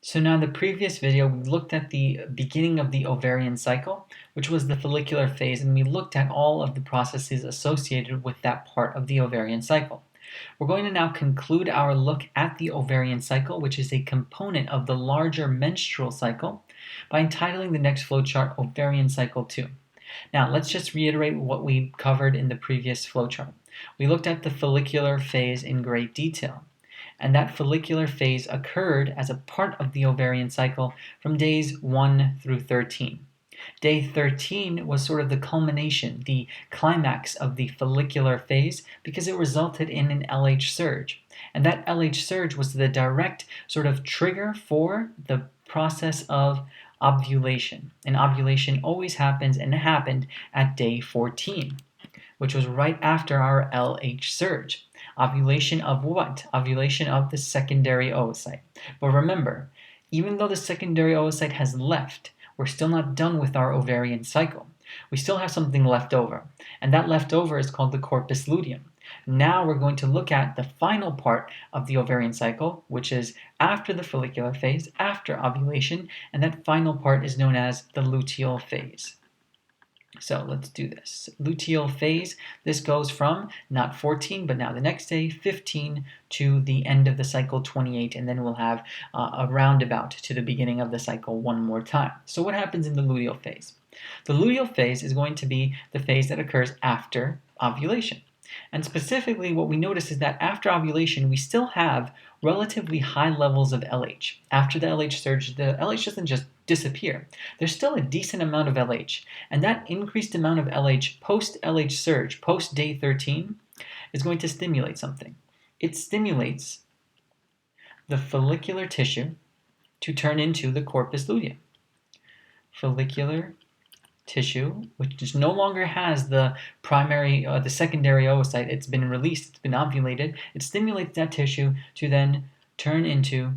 So now in the previous video, we looked at the beginning of the ovarian cycle, which was the follicular phase, and we looked at all of the processes associated with that part of the ovarian cycle. We're going to now conclude our look at the ovarian cycle, which is a component of the larger menstrual cycle, by entitling the next flowchart Ovarian Cycle 2. Now, let's just reiterate what we covered in the previous flowchart. We looked at the follicular phase in great detail, and that follicular phase occurred as a part of the ovarian cycle from days 1 through 13. Day 13 was sort of the culmination, the climax of the follicular phase, because it resulted in an LH surge. And that LH surge was the direct sort of trigger for the process of ovulation. And ovulation always happens and happened at day 14, which was right after our LH surge. Ovulation of what? Ovulation of the secondary oocyte. But remember, even though the secondary oocyte has left, we're still not done with our ovarian cycle. We still have something left over, and that leftover is called the corpus luteum. Now we're going to look at the final part of the ovarian cycle, which is after the follicular phase, after ovulation, and that final part is known as the luteal phase. So let's do this. Luteal phase, this goes from not 14, but now the next day, 15 to the end of the cycle, 28, and then we'll have a roundabout to the beginning of the cycle one more time. So what happens in the luteal phase? The luteal phase is going to be the phase that occurs after ovulation. And specifically, what we notice is that after ovulation, we still have relatively high levels of LH. After the LH surge, the LH doesn't just disappear. There's still a decent amount of LH. And that increased amount of LH post-LH surge, post-day 13, is going to stimulate something. It stimulates the follicular tissue to turn into the corpus luteum. Follicular tissue, which no longer has the the secondary oocyte. It's been released, it's been ovulated. It stimulates that tissue to then turn into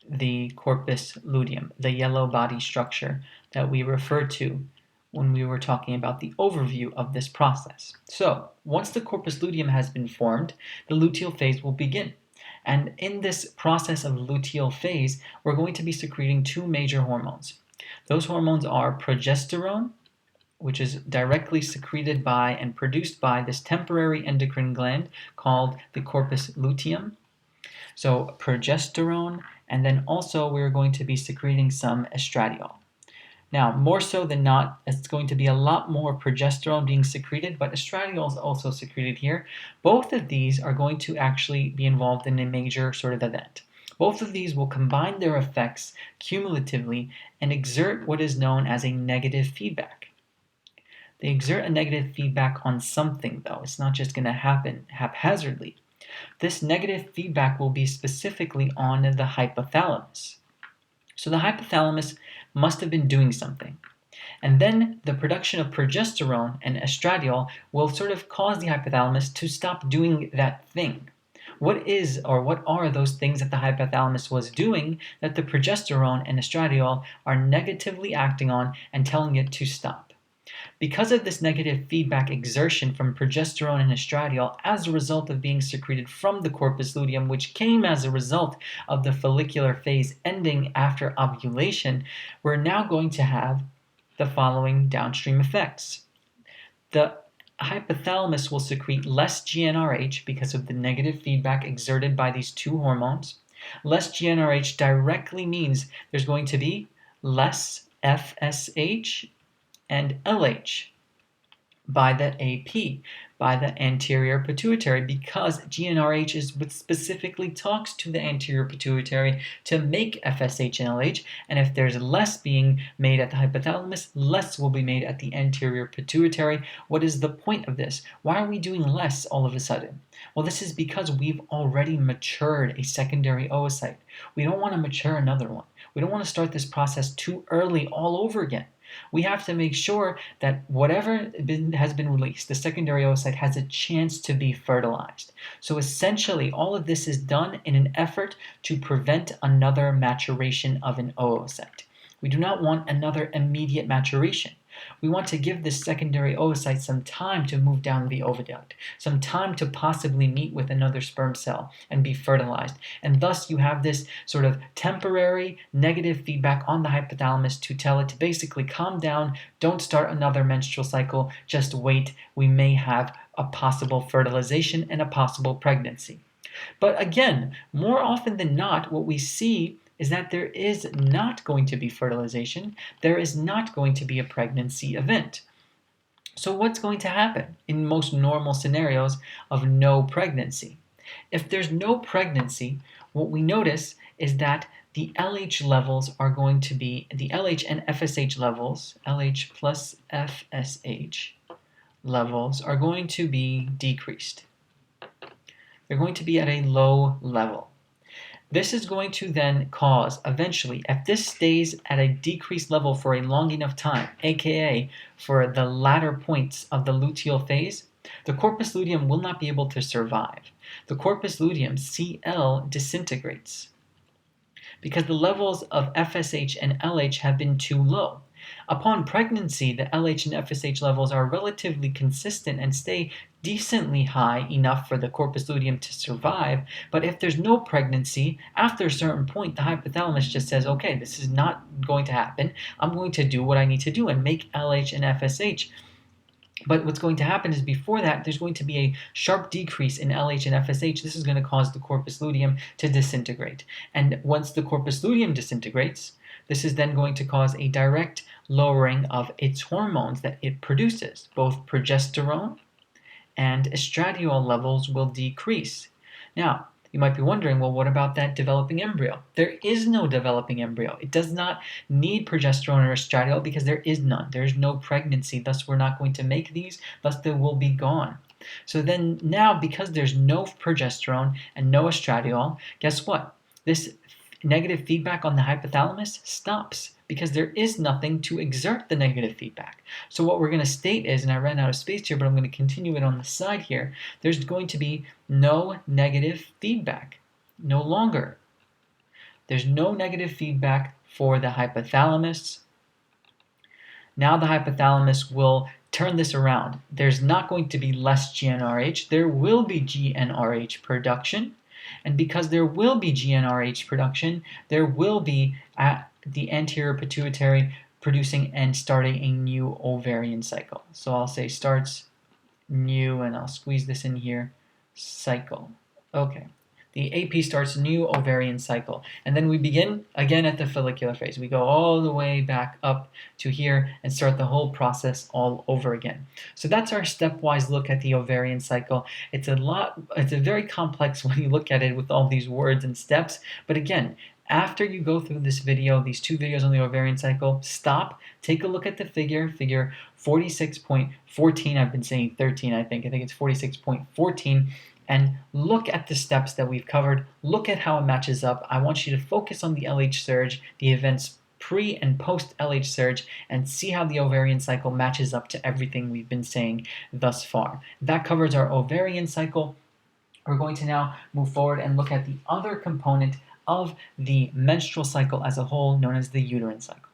the corpus luteum, the yellow body structure that we referred to when we were talking about the overview of this process. So once the corpus luteum has been formed, the luteal phase will begin. And in this process of luteal phase, we're going to be secreting two major hormones. Those hormones are progesterone, which is directly secreted by and produced by this temporary endocrine gland called the corpus luteum. So progesterone, and then also we're going to be secreting some estradiol. Now, more so than not, it's going to be a lot more progesterone being secreted, but estradiol is also secreted here. Both of these are going to actually be involved in a major sort of event. Both of these will combine their effects cumulatively and exert what is known as a negative feedback. They exert a negative feedback on something, though. It's not just going to happen haphazardly. This negative feedback will be specifically on the hypothalamus. So the hypothalamus must have been doing something. And then the production of progesterone and estradiol will sort of cause the hypothalamus to stop doing that thing. What are those things that the hypothalamus was doing that the progesterone and estradiol are negatively acting on and telling it to stop? Because of this negative feedback exertion from progesterone and estradiol as a result of being secreted from the corpus luteum, which came as a result of the follicular phase ending after ovulation, we're now going to have the following downstream effects. The hypothalamus will secrete less GnRH because of the negative feedback exerted by these two hormones. Less GnRH directly means there's going to be less FSH and LH by the AP, by the anterior pituitary, because GnRH is what specifically talks to the anterior pituitary to make FSH and LH, and if there's less being made at the hypothalamus, less will be made at the anterior pituitary. What is the point of this? Why are we doing less all of a sudden? Well, this is because we've already matured a secondary oocyte. We don't want to mature another one. We don't want to start this process too early all over again. We have to make sure that whatever has been released, the secondary oocyte, has a chance to be fertilized. So essentially, all of this is done in an effort to prevent another maturation of an oocyte. We do not want another immediate maturation. We want to give this secondary oocyte some time to move down the oviduct, some time to possibly meet with another sperm cell and be fertilized. And thus you have this sort of temporary negative feedback on the hypothalamus to tell it to basically calm down, don't start another menstrual cycle, just wait, we may have a possible fertilization and a possible pregnancy. But again, more often than not, what we see is that there is not going to be fertilization, there is not going to be a pregnancy event. So what's going to happen in most normal scenarios of no pregnancy? If there's no pregnancy, what we notice is that the LH levels are going to be, the LH and FSH levels, LH plus FSH levels are going to be decreased. They're going to be at a low level. This is going to then cause, eventually, if this stays at a decreased level for a long enough time, aka for the latter points of the luteal phase, the corpus luteum will not be able to survive. The corpus luteum, Cl, disintegrates because the levels of FSH and LH have been too low. Upon pregnancy, the LH and FSH levels are relatively consistent and stay decently high enough for the corpus luteum to survive, but if there's no pregnancy, after a certain point, the hypothalamus just says, okay, this is not going to happen. I'm going to do what I need to do and make LH and FSH. But what's going to happen is before that, there's going to be a sharp decrease in LH and FSH. This is going to cause the corpus luteum to disintegrate. And once the corpus luteum disintegrates, this is then going to cause a direct lowering of its hormones that it produces. Both progesterone and estradiol levels will decrease. Now, you might be wondering, well, what about that developing embryo? There is no developing embryo. It does not need progesterone or estradiol because there is none. There is no pregnancy, thus we're not going to make these, thus they will be gone. So then now, because there's no progesterone and no estradiol, guess what? This negative feedback on the hypothalamus stops because there is nothing to exert the negative feedback. So what we're going to state is, and I ran out of space here, but I'm going to continue it on the side here, there's going to be no negative feedback, no longer. There's no negative feedback for the hypothalamus. Now the hypothalamus will turn this around. There's not going to be less GnRH, there will be GnRH production. And because there will be GnRH production, there will be the anterior pituitary producing and starting a new ovarian cycle. So I'll say starts new, and I'll squeeze this in here, cycle. Okay. The AP starts new ovarian cycle. And then we begin again at the follicular phase. We go all the way back up to here and start the whole process all over again. So that's our stepwise look at the ovarian cycle. It's a very complex when you look at it with all these words and steps. But again, after you go through this video, these two videos on the ovarian cycle, stop, take a look at the figure 46.14. I've been saying 13, I think it's 46.14. And look at the steps that we've covered. Look at how it matches up. I want you to focus on the LH surge, the events pre and post LH surge, and see how the ovarian cycle matches up to everything we've been saying thus far. That covers our ovarian cycle. We're going to now move forward and look at the other component of the menstrual cycle as a whole, known as the uterine cycle.